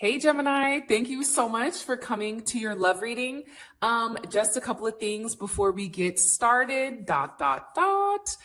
Hey Gemini, thank you so much for coming to your love reading. Just a couple of things before we get started. If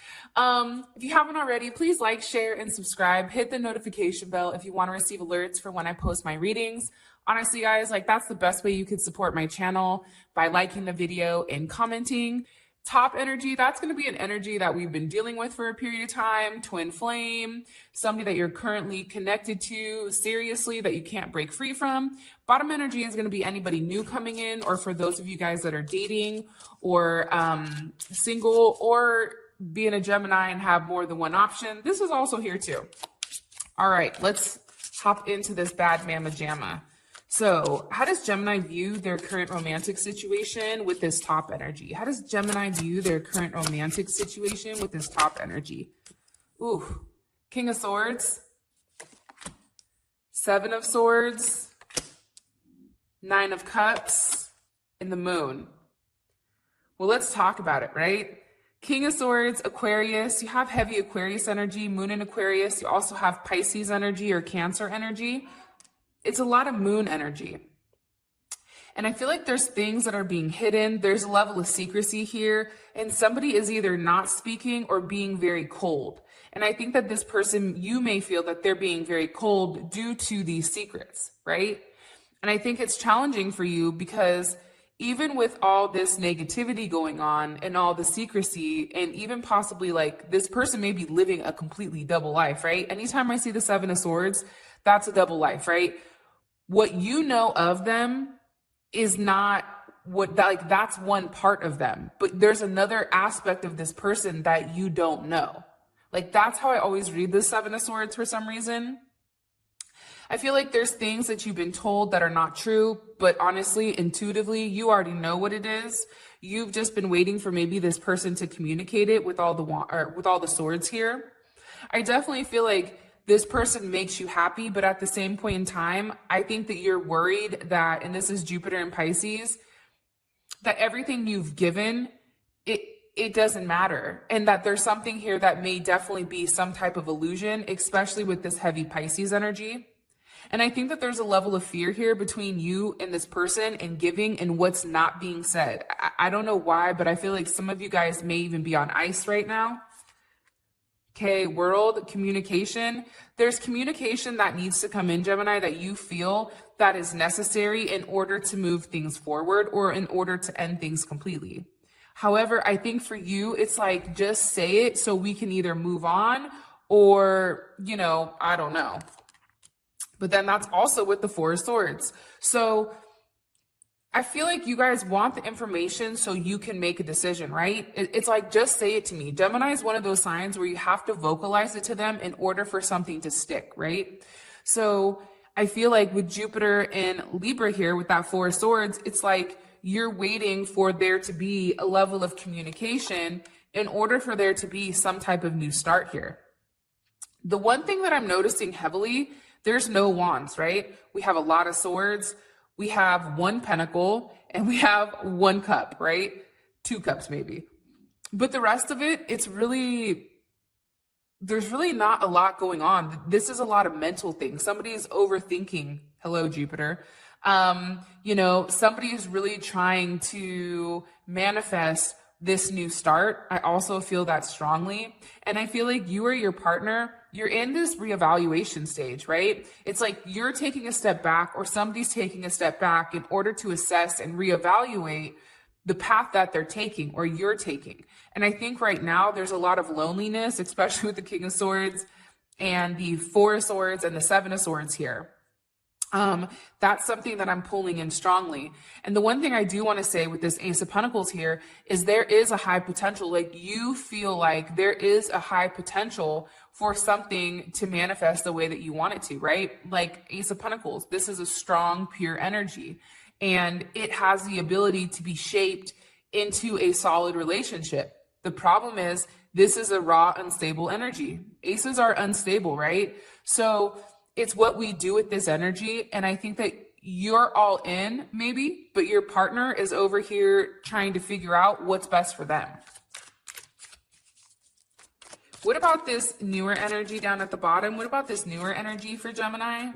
you haven't already, please like, share, and subscribe. Hit the notification bell if you want to receive alerts for when I post my readings. Honestly, guys, that's the best way you could support my channel, by liking the video and commenting. Top energy, that's going to be an energy that we've been dealing with for a period of time. Twin flame, somebody that you're currently connected to seriously that you can't break free from. Bottom energy is going to be anybody new coming in, or for those of you guys that are dating or single, or being a Gemini and have more than one option. This is also here too. All right, let's hop into this bad mama jamma. So how does Gemini view their current romantic situation with this top energy? How does Gemini view their current romantic situation with this top energy? Ooh, King of Swords, Seven of Swords, Nine of Cups, and the Moon. Well, let's talk about it, right? King of Swords, Aquarius, you have heavy Aquarius energy, Moon in Aquarius. You also have Pisces energy or Cancer energy. It's a lot of moon energy. And I feel like there's things that are being hidden. There's a level of secrecy here, and somebody is either not speaking or being very cold. And I think that this person, you may feel that they're being very cold due to these secrets, right? And I think it's challenging for you because even with all this negativity going on and all the secrecy, and even possibly this person may be living a completely double life, right? Anytime I see the Seven of Swords, that's a double life, right? What you know of them is not that's one part of them, but there's another aspect of this person that you don't know. That's how I always read the Seven of Swords for some reason. I feel like there's things that you've been told that are not true, but honestly, intuitively, you already know what it is. You've just been waiting for maybe this person to communicate it with all the swords here. I definitely feel like this person makes you happy, but at the same point in time, I think that you're worried that, and this is Jupiter and Pisces, that everything you've given, it doesn't matter. And that there's something here that may definitely be some type of illusion, especially with this heavy Pisces energy. And I think that there's a level of fear here between you and this person and giving and what's not being said. I don't know why, but I feel like some of you guys may even be on ice right now. Okay, world communication. There's communication that needs to come in, Gemini, that you feel that is necessary in order to move things forward or in order to end things completely. However, I think for you, it's just say it so we can either move on or, I don't know. But then that's also with the Four of Swords. So I feel like you guys want the information so you can make a decision, right? It's just say it to me. Gemini is one of those signs where you have to vocalize it to them in order for something to stick, right? So I feel like with Jupiter and Libra here with that Four of Swords, it's you're waiting for there to be a level of communication in order for there to be some type of new start here. The one thing that I'm noticing heavily, there's no wands, right? We have a lot of swords. We have one pentacle and we have one cup, right? Two cups maybe. But the rest of it, there's really not a lot going on. This is a lot of mental things. Somebody's overthinking. Hello, Jupiter. Somebody is really trying to manifest this new start. I also feel that strongly. And I feel like you or your partner, you're in this reevaluation stage, right? It's you're taking a step back or somebody's taking a step back in order to assess and reevaluate the path that they're taking or you're taking. And I think right now there's a lot of loneliness, especially with the King of Swords and the Four of Swords and the Seven of Swords here. That's something that I'm pulling in strongly. And the one thing I do want to say with this Ace of Pentacles here is there is a high potential. You feel like there is a high potential for something to manifest the way that you want it to, right? Ace of Pentacles, this is a strong, pure energy, and it has the ability to be shaped into a solid relationship. The problem is this is a raw, unstable energy. Aces are unstable, right? So it's what we do with this energy. And I think that you're all in maybe, but your partner is over here trying to figure out what's best for them. What about this newer energy down at the bottom? What about this newer energy for Gemini?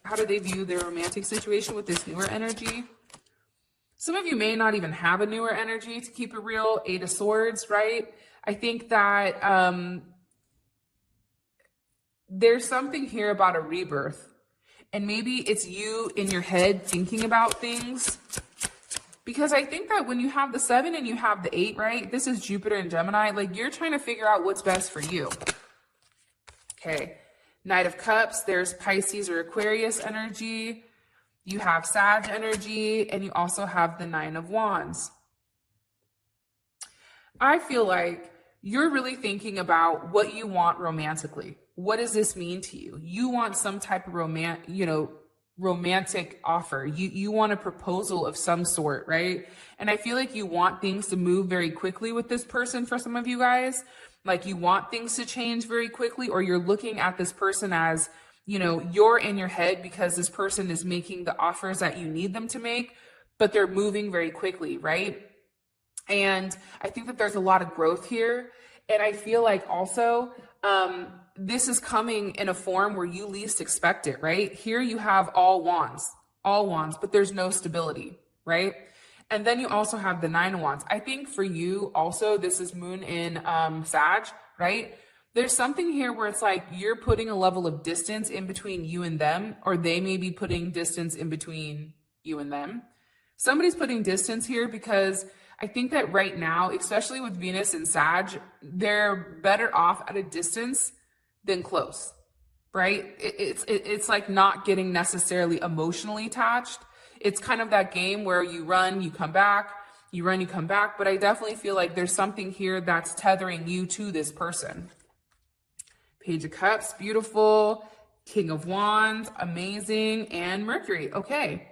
How do they view their romantic situation with this newer energy? Some of you may not even have a newer energy, to keep it real. 8 of Swords, right? I think that there's something here about a rebirth. And maybe it's you in your head thinking about things. Because I think that when you have the 7 and you have the 8, right? This is Jupiter and Gemini. Like, you're trying to figure out what's best for you. Okay. Knight of Cups. There's Pisces or Aquarius energy. You have Sag energy. And you also have the 9 of Wands. I feel like you're really thinking about what you want romantically. What does this mean to you? You want some type of romantic offer. You want a proposal of some sort, right? And I feel like you want things to move very quickly with this person for some of you guys. Like, you want things to change very quickly, or you're looking at this person as, you're in your head because this person is making the offers that you need them to make, but they're moving very quickly, right? And I think that there's a lot of growth here. And I feel like also, this is coming in a form where you least expect it, right? Here you have all wands, but there's no stability, right? And then you also have the 9 of Wands. I think for you also, this is moon in Sag, right? There's something here where it's like you're putting a level of distance in between you and them, or they may be putting distance in between you and them. Somebody's putting distance here because I think that right now, especially with Venus and Sag, they're better off at a distance than close, right? It's like not getting necessarily emotionally attached. It's kind of that game where you run, you come back, you run, you come back. But I definitely feel like there's something here that's tethering you to this person. Page of Cups, beautiful. King of Wands, amazing. And Mercury, okay.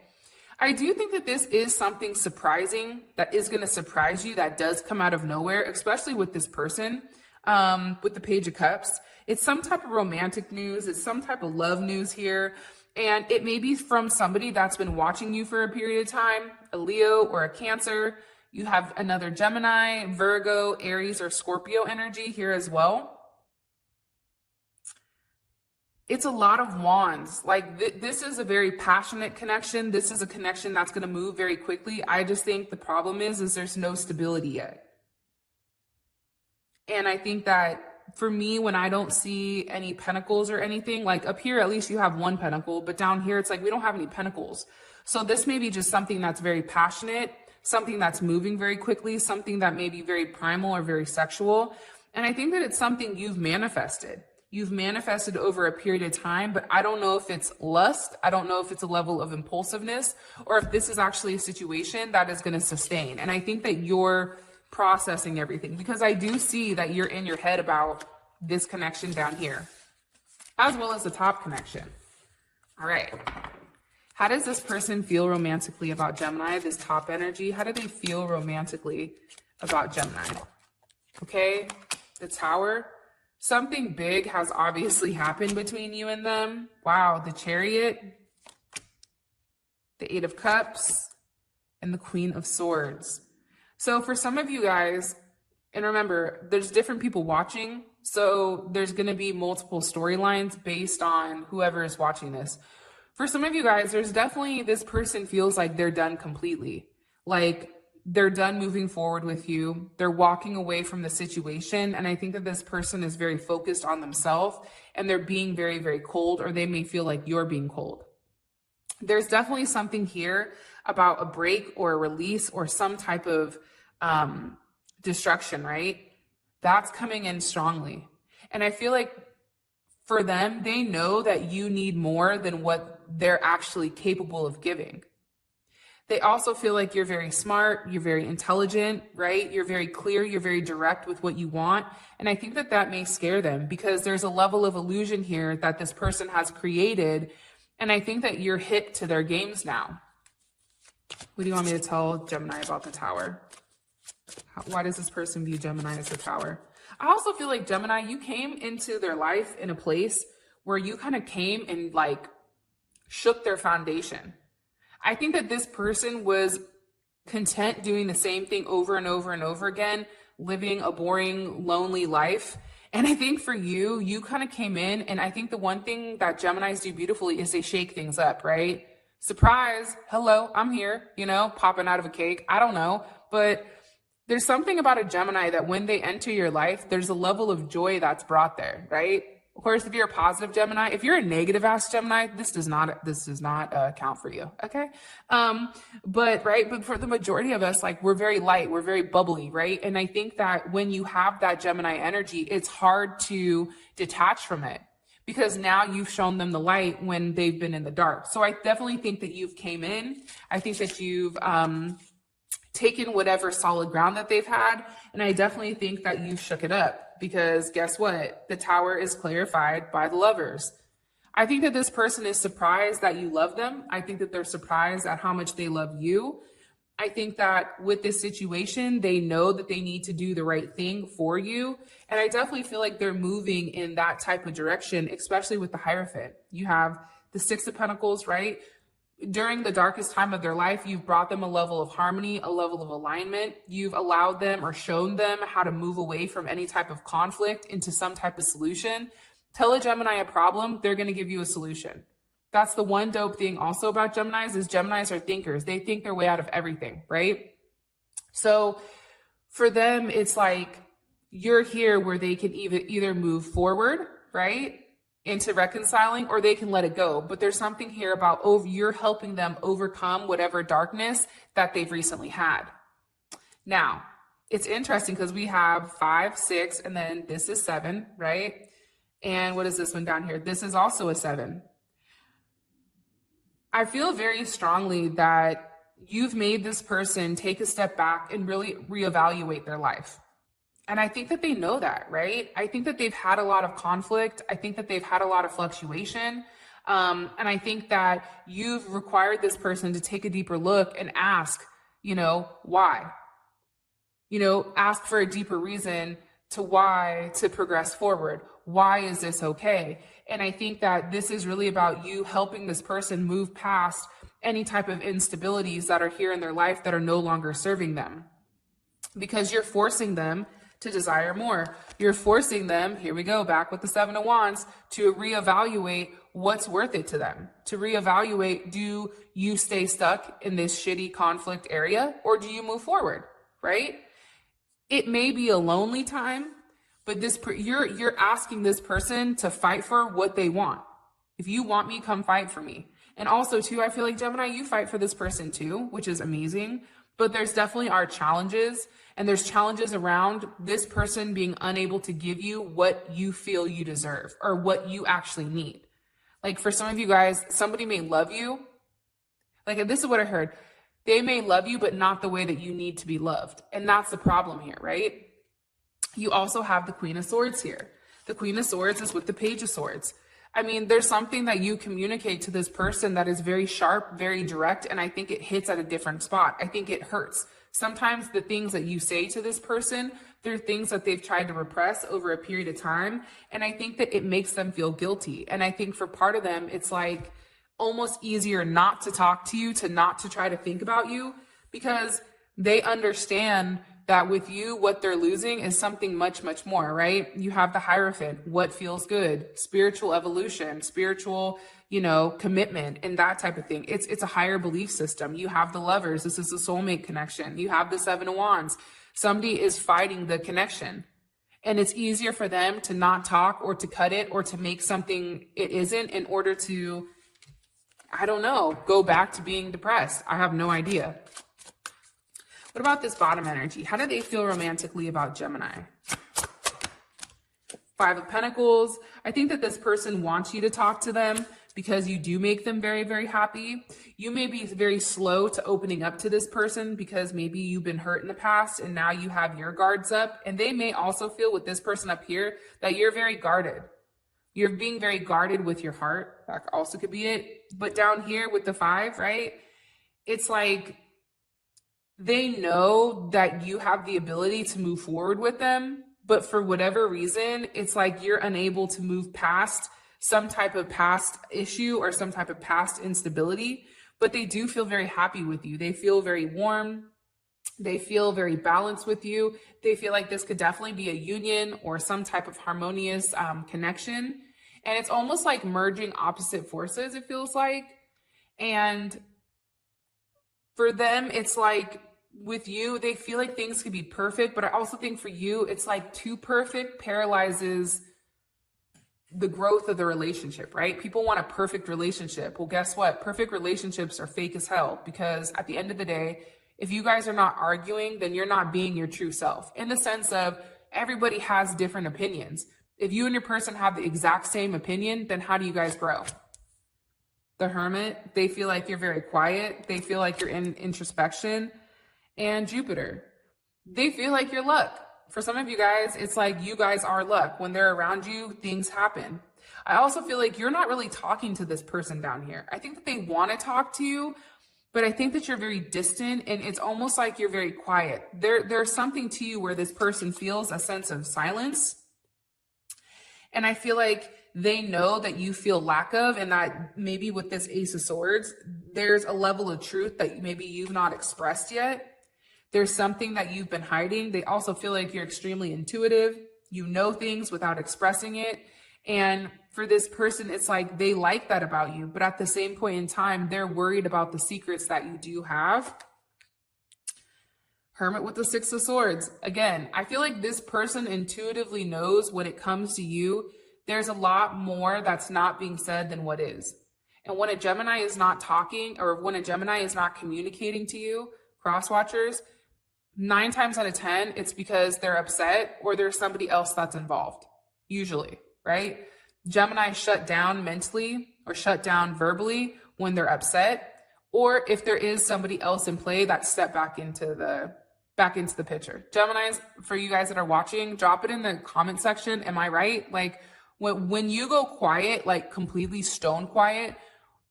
I do think that this is something surprising that is going to surprise you, that does come out of nowhere, especially with this person, with the Page of Cups. It's some type of romantic news. It's some type of love news here. And it may be from somebody that's been watching you for a period of time, a Leo or a Cancer. You have another Gemini, Virgo, Aries, or Scorpio energy here as well. It's a lot of wands. Like this is a very passionate connection. This is a connection that's going to move very quickly. I just think the problem is there's no stability yet. And I think that for me, when I don't see any pentacles or anything, like up here, at least you have one pentacle, but down here, it's like we don't have any pentacles. So this may be just something that's very passionate, something that's moving very quickly, something that may be very primal or very sexual. And I think that it's something you've manifested. You've manifested over a period of time, but I don't know if it's lust. I don't know if it's a level of impulsiveness, or if this is actually a situation that is going to sustain. And I think that you're processing everything, because I do see that you're in your head about this connection down here, as well as the top connection. All right. How does this person feel romantically about Gemini? This top energy, how do they feel romantically about Gemini? Okay. The Tower. Something big has obviously happened between you and them. Wow. The Chariot, the 8 of Cups, and the Queen of Swords. So for some of you guys, and remember, there's different people watching, so there's going to be multiple storylines based on whoever is watching this. For some of you guys, there's definitely, this person feels like they're done completely. Like they're done moving forward with you. They're walking away from the situation. And I think that this person is very focused on themselves, and they're being very, very cold, or they may feel like you're being cold. There's definitely something here about a break or a release or some type of destruction, right? That's coming in strongly. And I feel like for them, they know that you need more than what they're actually capable of giving. They also feel like you're very smart, you're very intelligent, right? You're very clear, you're very direct with what you want. And I think that that may scare them, because there's a level of illusion here that this person has created. And I think that you're hip to their games now. What do you want me to tell Gemini about the Tower? Why does this person view Gemini as the Tower? I also feel like Gemini, you came into their life in a place where you kind of came and like shook their foundation. I think that this person was content doing the same thing over and over and over again, living a boring, lonely life. And I think for you, you kind of came in, and I think the one thing that Geminis do beautifully is they shake things up, right? Surprise, hello, I'm here, popping out of a cake. I don't know. But there's something about a Gemini that when they enter your life, there's a level of joy that's brought there, right? Of course, if you're a positive Gemini, if you're a negative ass Gemini, this does not count for you. Okay. But for the majority of us, like, we're very light, we're very bubbly, right? And I think that when you have that Gemini energy, it's hard to detach from it because now you've shown them the light when they've been in the dark. So I definitely think that you've came in. I think that you've, taken whatever solid ground that they've had. And I definitely think that you shook it up because guess what? The tower is clarified by the Lovers. I think that this person is surprised that you love them. I think that they're surprised at how much they love you. I think that with this situation, they know that they need to do the right thing for you. And I definitely feel like they're moving in that type of direction, especially with the Hierophant. You have the Six of Pentacles, right? During the darkest time of their life, you've brought them a level of harmony, a level of alignment. You've allowed them or shown them how to move away from any type of conflict into some type of solution. Tell a Gemini a problem, they're going to give you a solution. That's the one dope thing also about Geminis is Geminis are thinkers. They think their way out of everything, right? So for them, it's like you're here where they can either move forward, right, into reconciling, or they can let it go. But there's something here about you're helping them overcome whatever darkness that they've recently had. Now, it's interesting because we have 5, 6, and then this is 7, right? And what is this one down here? This is also a 7. I feel very strongly that you've made this person take a step back and really reevaluate their life. And I think that they know that, right? I think that they've had a lot of conflict. I think that they've had a lot of fluctuation. And I think that you've required this person to take a deeper look and ask, why? Ask for a deeper reason to why to progress forward. Why is this okay? And I think that this is really about you helping this person move past any type of instabilities that are here in their life that are no longer serving them. Because you're forcing them to desire more. You're forcing them, here we go, back with the 7 of Wands, to reevaluate what's worth it to them. To reevaluate, do you stay stuck in this shitty conflict area or do you move forward, right? It may be a lonely time, but you're asking this person to fight for what they want. If you want me, come fight for me. And also too, I feel like Gemini, you fight for this person too, which is amazing. But there's definitely are challenges, and there's challenges around this person being unable to give you what you feel you deserve or what you actually need. Like for some of you guys, somebody may love you. Like this is what I heard. They may love you, but not the way that you need to be loved. And that's the problem here, right? You also have the Queen of Swords here. The Queen of Swords is with the Page of Swords. I mean, there's something that you communicate to this person that is very sharp, very direct, and I think it hits at a different spot. I think it hurts. Sometimes the things that you say to this person, they're things that they've tried to repress over a period of time, and I think that it makes them feel guilty. And I think for part of them, it's like almost easier not to talk to you, to not to try to think about you, because they understand that with you, what they're losing is something much, much more, right? You have the Hierophant, what feels good, spiritual evolution, spiritual, commitment, and that type of thing. It's a higher belief system. You have the Lovers. This is a soulmate connection. You have the 7 of Wands. Somebody is fighting the connection. And it's easier for them to not talk or to cut it or to make something it isn't in order to, I don't know, go back to being depressed. I have no idea. What about this bottom energy? How do they feel romantically about Gemini? 5 of Pentacles. I think that this person wants you to talk to them because you do make them very, very happy. You may be very slow to opening up to this person because maybe you've been hurt in the past and now you have your guards up. And they may also feel with this person up here that you're very guarded. You're being very guarded with your heart. That also could be it. But down here with the 5, right? It's like they know that you have the ability to move forward with them, but for whatever reason, it's like you're unable to move past some type of past issue or some type of past instability, but they do feel very happy with you. They feel very warm. They feel very balanced with you. They feel like this could definitely be a union or some type of harmonious connection. And it's almost like merging opposite forces, it feels like. And for them, it's like with you, they feel like things could be perfect. But I also think for you, it's like too perfect paralyzes the growth of the relationship, right? People want a perfect relationship. Well, guess what? Perfect relationships are fake as hell, because at the end of the day, if you guys are not arguing, then you're not being your true self, in the sense of everybody has different opinions. If you and your person have the exact same opinion, then how do you guys grow? The Hermit, they feel like you're very quiet. They feel like you're in introspection. And Jupiter, they feel like you're luck. For some of you guys, it's like you guys are luck. When they're around you, things happen. I also feel like you're not really talking to this person down here. I think that they want to talk to you, but I think that you're very distant, and it's almost like you're very quiet. There's something to you where this person feels a sense of silence. And I feel like they know that you feel lack of, and that maybe with this Ace of Swords, there's a level of truth that maybe you've not expressed yet. There's something that you've been hiding. They also feel like you're extremely intuitive. You know things without expressing it. And for this person, it's like they like that about you. But at the same point in time, they're worried about the secrets that you do have. Hermit with the Six of Swords. Again, I feel like this person intuitively knows when it comes to you, there's a lot more that's not being said than what is. And when a Gemini is not talking, or when a Gemini is not communicating to you, cross watchers, 9 times out of 10, it's because they're upset or there's somebody else that's involved, usually, right? Gemini shut down mentally or shut down verbally when they're upset, or if there is somebody else in play that step back into the picture. Geminis, for you guys that are watching, drop it in the comment section. Am I right? Like when you go quiet, like completely stone quiet,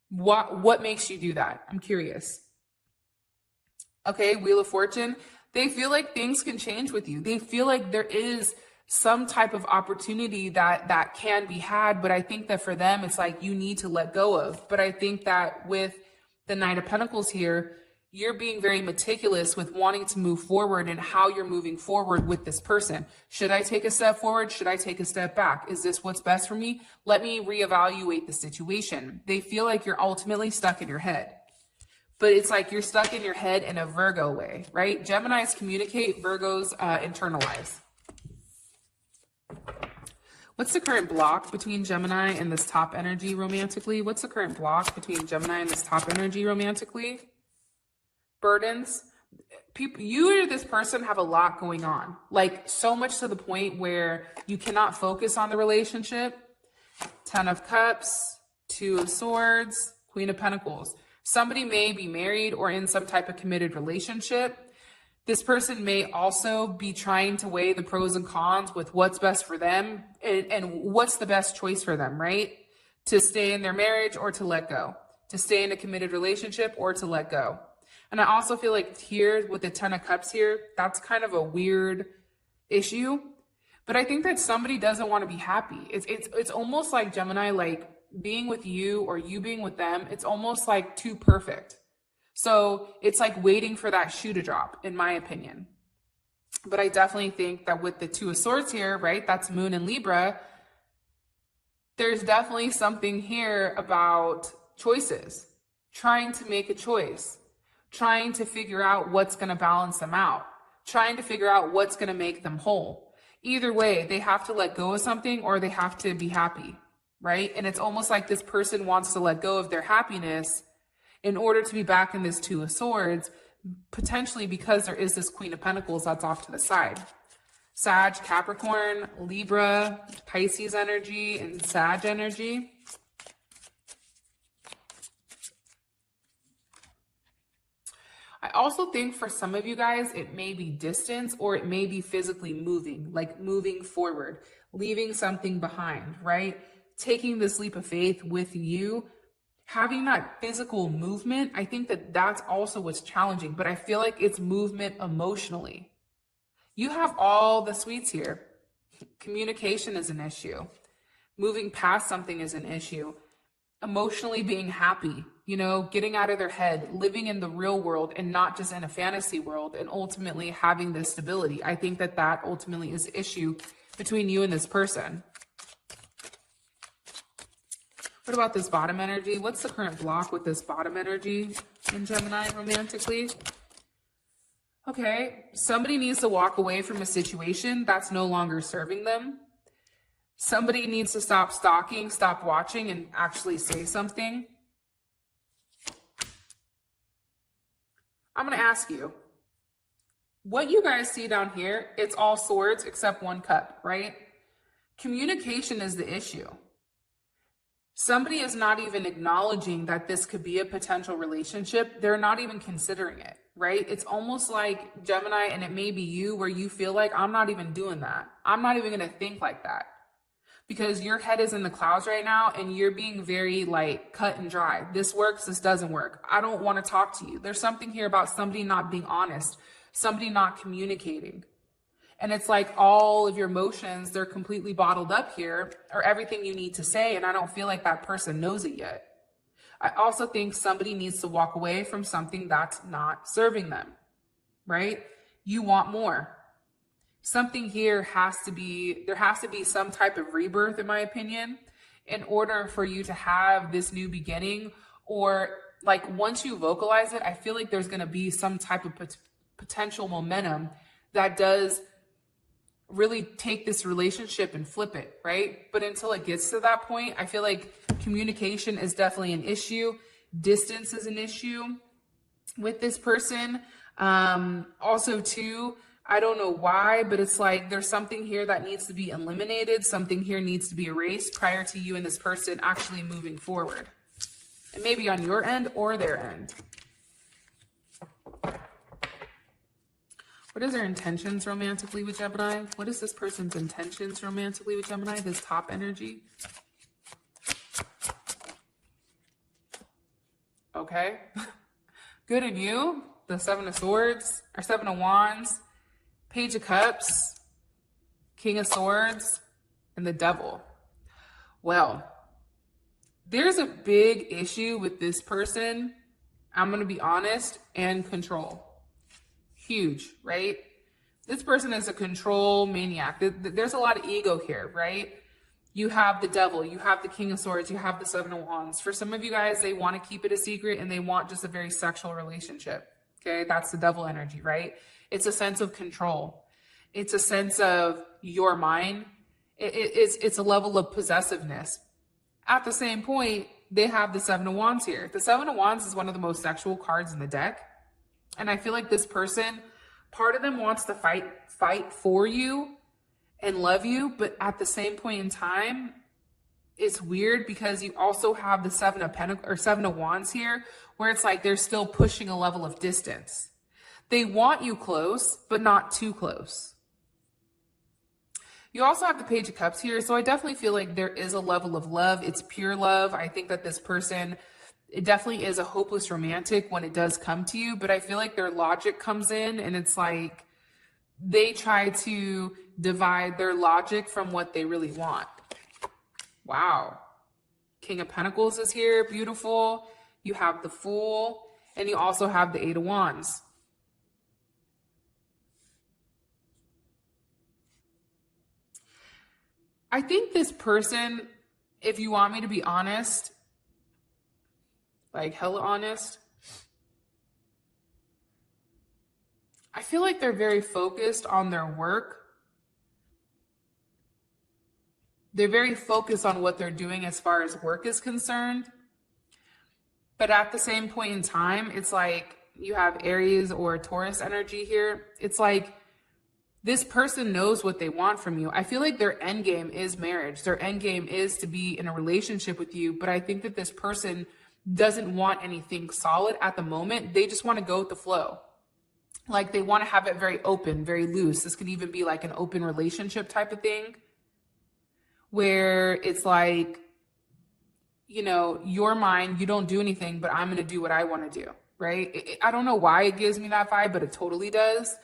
what makes you do that? I'm curious. Okay, Wheel of Fortune. They feel like things can change with you. They feel like there is some type of opportunity that can be had, but I think that for them, it's like you need to let go of. But I think that with the Knight of Pentacles here, you're being very meticulous with wanting to move forward and how you're moving forward with this person. Should I take a step forward? Should I take a step back? Is this what's best for me? Let me reevaluate the situation. They feel like you're ultimately stuck in your head. But it's like you're stuck in your head in a Virgo way, right? Geminis communicate, Virgos internalize. What's the current block between Gemini and this top energy romantically? What's the current block between Gemini and this top energy romantically? Burdens. People, you or this person have a lot going on. Like so much to the point where you cannot focus on the relationship. 10 of Cups, 2 of Swords, Queen of Pentacles. Somebody may be married or in some type of committed relationship. This person may also be trying to weigh the pros and cons with what's best for them and what's the best choice for them, right? To stay in their marriage or to let go. To stay in a committed relationship or to let go. And I also feel like here with the 10 of Cups here, that's kind of a weird issue. But I think that somebody doesn't want to be happy. It's almost like Gemini, like being with you or you being with them, it's almost like too perfect. So it's like waiting for that shoe to drop, in my opinion. But I definitely think that with the 2 of Swords here, right, that's Moon and Libra, there's definitely something here about choices, trying to make a choice, trying to figure out what's going to balance them out, trying to figure out what's going to make them whole. Either way, they have to let go of something or they have to be happy, right? And it's almost like this person wants to let go of their happiness in order to be back in this 2 of Swords, potentially because there is this Queen of Pentacles that's off to the side. Sag, Capricorn, Libra, Pisces energy, and Sag energy. I also think for some of you guys, it may be distance or it may be physically moving, like moving forward, leaving something behind, right? Taking this leap of faith with you, having that physical movement. I think that that's also what's challenging, but I feel like it's movement emotionally. You have all the sweets here. Communication is an issue. Moving past something is an issue. emotionally being happy, you know, getting out of their head, living in the real world and not just in a fantasy world, and ultimately having this stability. I think that that ultimately is the issue between you and this person. What about this bottom energy? What's the current block with this bottom energy in Gemini romantically? Okay, somebody needs to walk away from a situation that's no longer serving them. Somebody needs to stop stalking, stop watching, and actually say something. I'm going to ask you, what you guys see down here, it's all swords except one cup, right? Communication is the issue. Somebody is not even acknowledging that this could be a potential relationship. They're not even considering it, right? It's almost like Gemini, and it may be you, where you feel like, I'm not even doing that. I'm not even going to think like that. Because your head is in the clouds right now and you're being very like cut and dry. This works, this doesn't work. I don't want to talk to you. There's something here about somebody not being honest, somebody not communicating. And it's like all of your emotions, they're completely bottled up here, or everything you need to say. And I don't feel like that person knows it yet. I also think somebody needs to walk away from something that's not serving them, right? You want more. Something here there has to be some type of rebirth, in my opinion, in order for you to have this new beginning. Or like once you vocalize it, I feel like there's going to be some type of potential momentum that does really take this relationship and flip it, right? But until it gets to that point, I feel like communication is definitely an issue. Distance is an issue with this person. Also too, I don't know why, but it's like there's something here that needs to be eliminated. Something here needs to be erased prior to you and this person actually moving forward. And maybe on your end or their end. What is their intentions romantically with Gemini? What is this person's intentions romantically with Gemini? This top energy. Okay. Good in you. The Seven of Swords, or Seven of Wands. Page of Cups, King of Swords, and the Devil. Well, there's a big issue with this person, I'm going to be honest, and control. Huge, right? This person is a control maniac. There's a lot of ego here, right? You have the Devil, you have the King of Swords, you have the Seven of Wands. For some of you guys, they want to keep it a secret and they want just a very sexual relationship. Okay, that's the Devil energy, right? It's a sense of control. It's a sense of your mind. It's a level of possessiveness. At the same point, they have the Seven of Wands here. The Seven of Wands is one of the most sexual cards in the deck. And I feel like this person, part of them wants to fight for you and love you. But at the same point in time, it's weird because you also have the Seven of Wands here, where it's like they're still pushing a level of distance. They want you close, but not too close. You also have the Page of Cups here. So I definitely feel like there is a level of love. It's pure love. I think that this person, it definitely is a hopeless romantic when it does come to you. But I feel like their logic comes in and it's like they try to divide their logic from what they really want. Wow. King of Pentacles is here. Beautiful. You have the Fool. And you also have the Eight of Wands. I think this person, if you want me to be honest, like hella honest, I feel like they're very focused on their work. They're very focused on what they're doing as far as work is concerned. But at the same point in time, it's like you have Aries or Taurus energy here. It's like this person knows what they want from you. I feel like their end game is marriage. Their end game is to be in a relationship with you. But I think that this person doesn't want anything solid at the moment. They just want to go with the flow. Like they want to have it very open, very loose. This could even be like an open relationship type of thing where it's like, you know, your mind, you don't do anything, but I'm going to do what I want to do, right? I don't know why it gives me that vibe, but it totally does.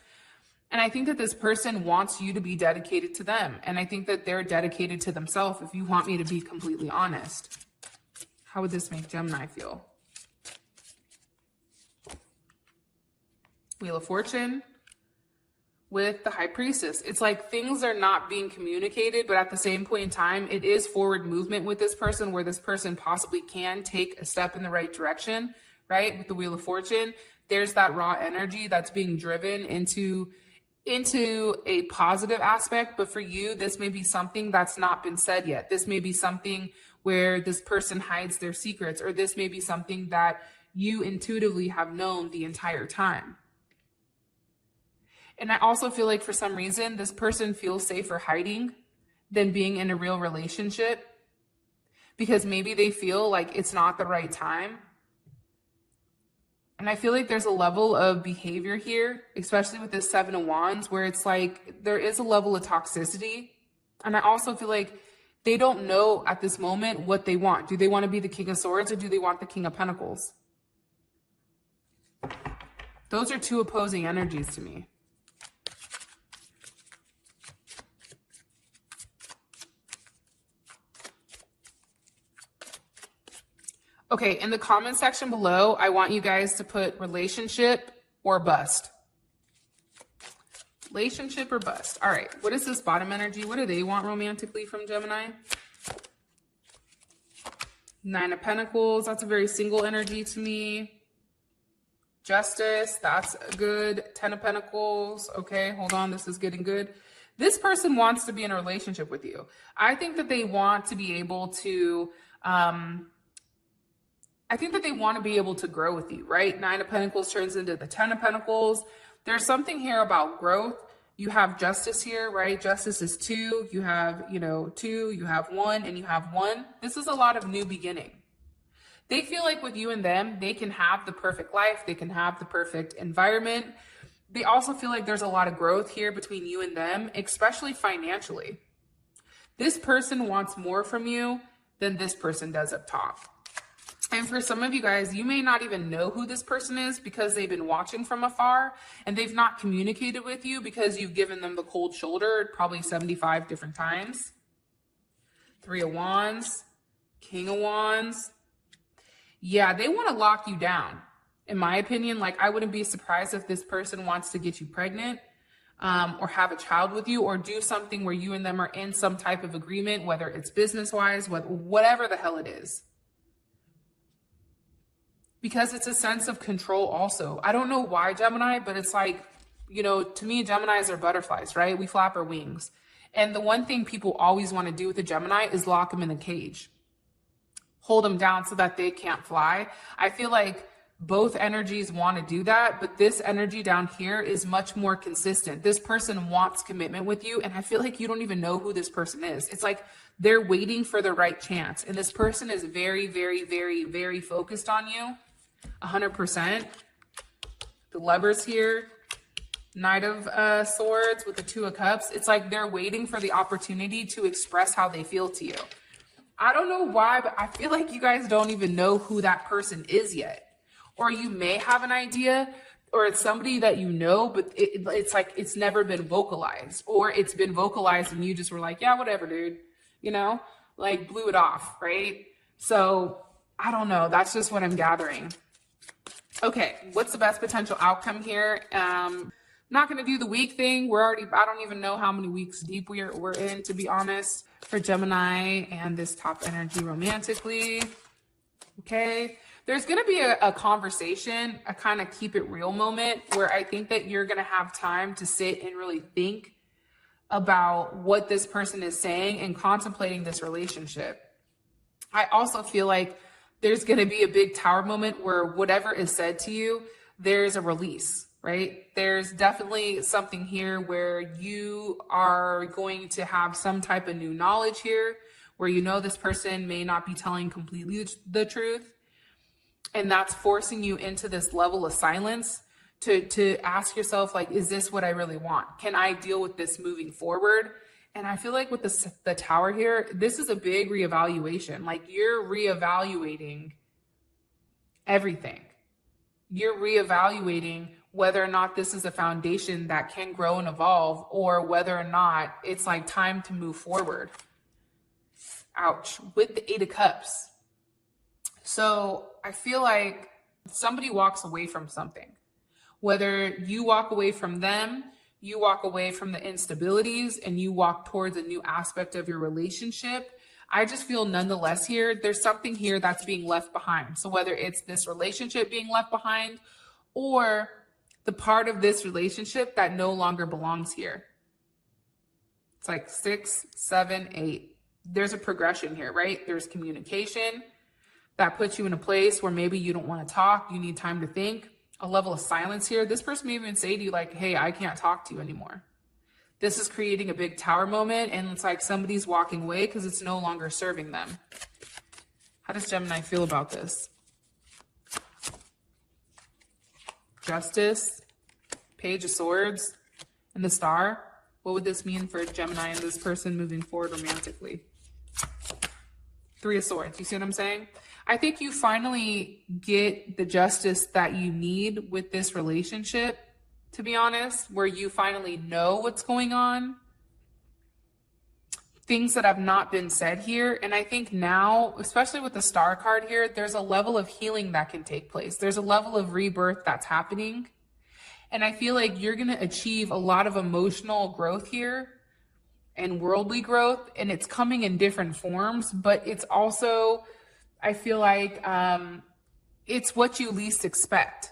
And I think that this person wants you to be dedicated to them. And I think that they're dedicated to themselves, if you want me to be completely honest. How would this make Gemini feel? Wheel of Fortune with the High Priestess. It's like things are not being communicated, but at the same point in time, it is forward movement with this person where this person possibly can take a step in the right direction, right? With the Wheel of Fortune, there's that raw energy that's being driven into a positive aspect. But for you, this may be something that's not been said yet. This may be something where this person hides their secrets, or this may be something that you intuitively have known the entire time. And I also feel like for some reason, this person feels safer hiding than being in a real relationship, because maybe they feel like it's not the right time. And I feel like there's a level of behavior here, especially with this Seven of Wands, where it's like there is a level of toxicity. And I also feel like they don't know at this moment what they want. Do they want to be the King of Swords, or do they want the King of Pentacles? Those are two opposing energies to me. Okay, in the comment section below, I want you guys to put relationship or bust. Relationship or bust. All right, what is this bottom energy? What do they want romantically from Gemini? Nine of Pentacles, that's a very single energy to me. Justice, that's good. Ten of Pentacles, okay, hold on, this is getting good. This person wants to be in a relationship with you. I think that they want to be able to, grow with you, right? Nine of Pentacles turns into the Ten of Pentacles. There's something here about growth. You have Justice here, right? Justice is two. You have, two, you have one, and you have one. This is a lot of new beginning. They feel like with you and them, they can have the perfect life. They can have the perfect environment. They also feel like there's a lot of growth here between you and them, especially financially. This person wants more from you than this person does up top. And for some of you guys, you may not even know who this person is because they've been watching from afar and they've not communicated with you because you've given them the cold shoulder probably 75 different times. Three of Wands, King of Wands. Yeah, they want to lock you down. In my opinion, like I wouldn't be surprised if this person wants to get you pregnant or have a child with you or do something where you and them are in some type of agreement, whether it's business-wise, whatever the hell it is. Because it's a sense of control also. I don't know why, Gemini, but it's like, to me, Geminis are butterflies, right? We flap our wings. And the one thing people always want to do with a Gemini is lock them in a cage. Hold them down so that they can't fly. I feel like both energies want to do that, but this energy down here is much more consistent. This person wants commitment with you, and I feel like you don't even know who this person is. It's like they're waiting for the right chance, and this person is very, very, very, very focused on you. 100%. The Lovers here, Knight of Swords with the Two of Cups. It's like they're waiting for the opportunity to express how they feel to you. I don't know why, but I feel like you guys don't even know who that person is yet. Or you may have an idea, or it's somebody that you know, but it's like it's never been vocalized. Or it's been vocalized and you just were like, yeah, whatever, dude. Like blew it off, right? So I don't know. That's just what I'm gathering. Okay, what's the best potential outcome here? Not going to do the week thing. I don't even know how many weeks deep we're in, to be honest, for Gemini and this top energy romantically. Okay, there's going to be a conversation, a kind of keep it real moment where I think that you're going to have time to sit and really think about what this person is saying and contemplating this relationship. I also feel like there's going to be a big tower moment where whatever is said to you, there's a release, right? There's definitely something here where you are going to have some type of new knowledge here where this person may not be telling completely the truth. And that's forcing you into this level of silence to ask yourself, like, is this what I really want? Can I deal with this moving forward? And I feel like with the tower here, this is a big reevaluation. Like you're reevaluating everything. You're reevaluating whether or not this is a foundation that can grow and evolve or whether or not it's like time to move forward. Ouch. With the Eight of Cups. So I feel like somebody walks away from something, whether you walk away from them, you walk away from the instabilities, and you walk towards a new aspect of your relationship. I just feel nonetheless here, there's something here that's being left behind. So whether it's this relationship being left behind or the part of this relationship that no longer belongs here. It's like 6, 7, 8. There's a progression here, right? There's communication that puts you in a place where maybe you don't want to talk. You need time to think. A level of silence here. This person may even say to you like, hey, I can't talk to you anymore. This is creating a big tower moment, and it's like somebody's walking away because it's no longer serving them. How does Gemini feel about this? Justice, Page of Swords, and the Star. What would this mean for Gemini and this person moving forward romantically? 3 of Swords. You see what I'm saying? I think you finally get the justice that you need with this relationship, to be honest, where you finally know what's going on. Things that have not been said here. And I think now, especially with the Star card here, there's a level of healing that can take place. There's a level of rebirth that's happening. And I feel like you're going to achieve a lot of emotional growth here and worldly growth. And it's coming in different forms, but it's also, I feel like it's what you least expect.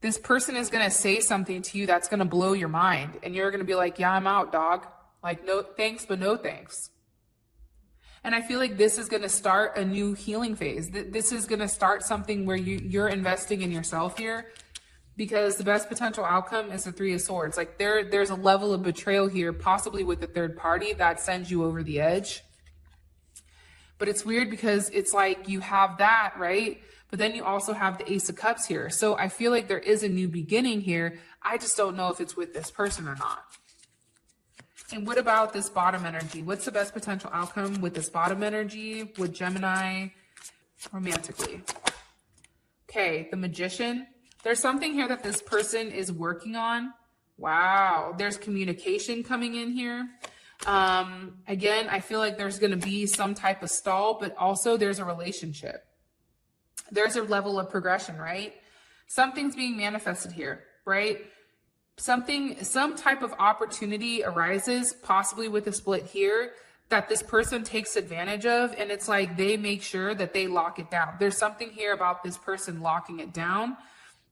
This person is going to say something to you that's going to blow your mind. And you're going to be like, yeah, I'm out, dog. Like, no thanks, but no thanks. And I feel like this is going to start a new healing phase. This is going to start something where you're investing in yourself here, because the best potential outcome is the 3 of Swords. Like there's a level of betrayal here, possibly with the third party, that sends you over the edge. But it's weird because it's like you have that, right? But then you also have the Ace of Cups here. So I feel like there is a new beginning here. I just don't know if it's with this person or not. And what about this bottom energy? What's the best potential outcome with this bottom energy with Gemini romantically? Okay, the Magician. There's something here that this person is working on. Wow, there's communication coming in here. Again, I feel like there's going to be some type of stall, but also there's a relationship. There's a level of progression, right? Something's being manifested here, right? Some type of opportunity arises, possibly with a split here, that this person takes advantage of. And it's like they make sure that they lock it down. There's something here about this person locking it down.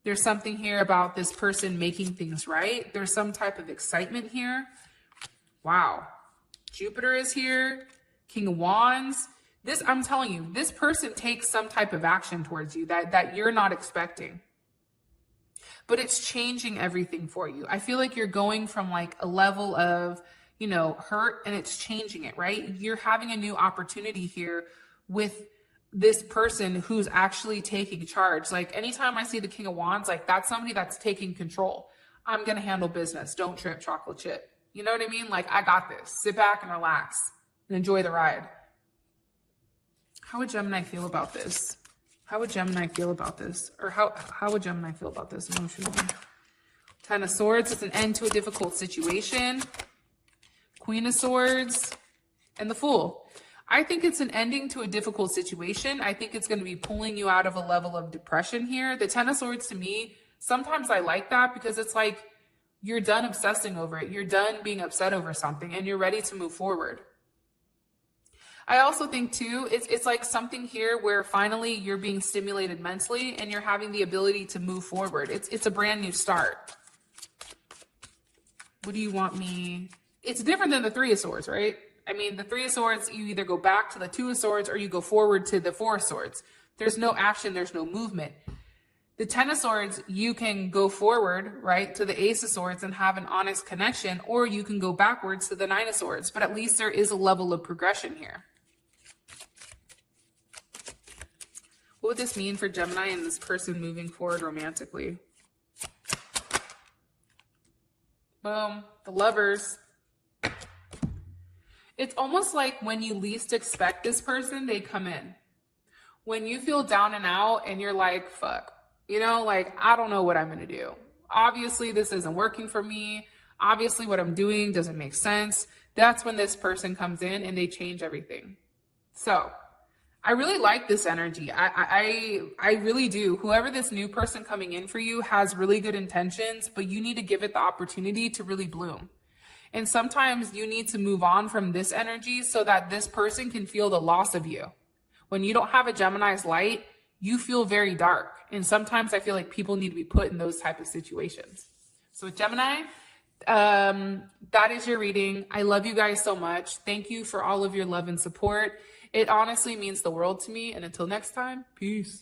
There's something here about this person making things right. There's some type of excitement here. Wow. Jupiter is here. King of Wands. This, I'm telling you, this person takes some type of action towards you that you're not expecting. But it's changing everything for you. I feel like you're going from like a level of, hurt, and it's changing it, right? You're having a new opportunity here with this person who's actually taking charge. Like anytime I see the King of Wands, like that's somebody that's taking control. I'm going to handle business. Don't trip, chocolate chip. You know what I mean? Like I got this. Sit back and relax and enjoy the ride. How would Gemini feel about this? How would Gemini feel about this? Or how would Gemini feel about this emotionally? 10 of Swords is an end to a difficult situation. Queen of Swords and the Fool. I think it's an ending to a difficult situation. I think it's going to be pulling you out of a level of depression here. The 10 of Swords, to me, sometimes I like that because it's like you're done obsessing over it. You're done being upset over something and you're ready to move forward. I also think too, it's like something here where finally you're being stimulated mentally and you're having the ability to move forward. It's a brand new start. What do you want me? It's different than the 3 of Swords, right? I mean, the 3 of Swords, you either go back to the 2 of Swords or you go forward to the 4 of Swords. There's no action, there's no movement. The 10 of Swords, you can go forward, right, to the Ace of Swords and have an honest connection, or you can go backwards to the 9 of Swords. But at least there is a level of progression here. What would this mean for Gemini and this person moving forward romantically? Boom. The Lovers. It's almost like when you least expect this person, they come in. When you feel down and out and you're like, fuck, like, I don't know what I'm going to do. Obviously, this isn't working for me. Obviously, what I'm doing doesn't make sense. That's when this person comes in and they change everything. So I really like this energy. I really do. Whoever this new person coming in for you has really good intentions, but you need to give it the opportunity to really bloom. And sometimes you need to move on from this energy so that this person can feel the loss of you. When you don't have a Gemini's light, you feel very dark. And sometimes I feel like people need to be put in those type of situations. So with Gemini, that is your reading. I love you guys so much. Thank you for all of your love and support. It honestly means the world to me. And until next time, peace.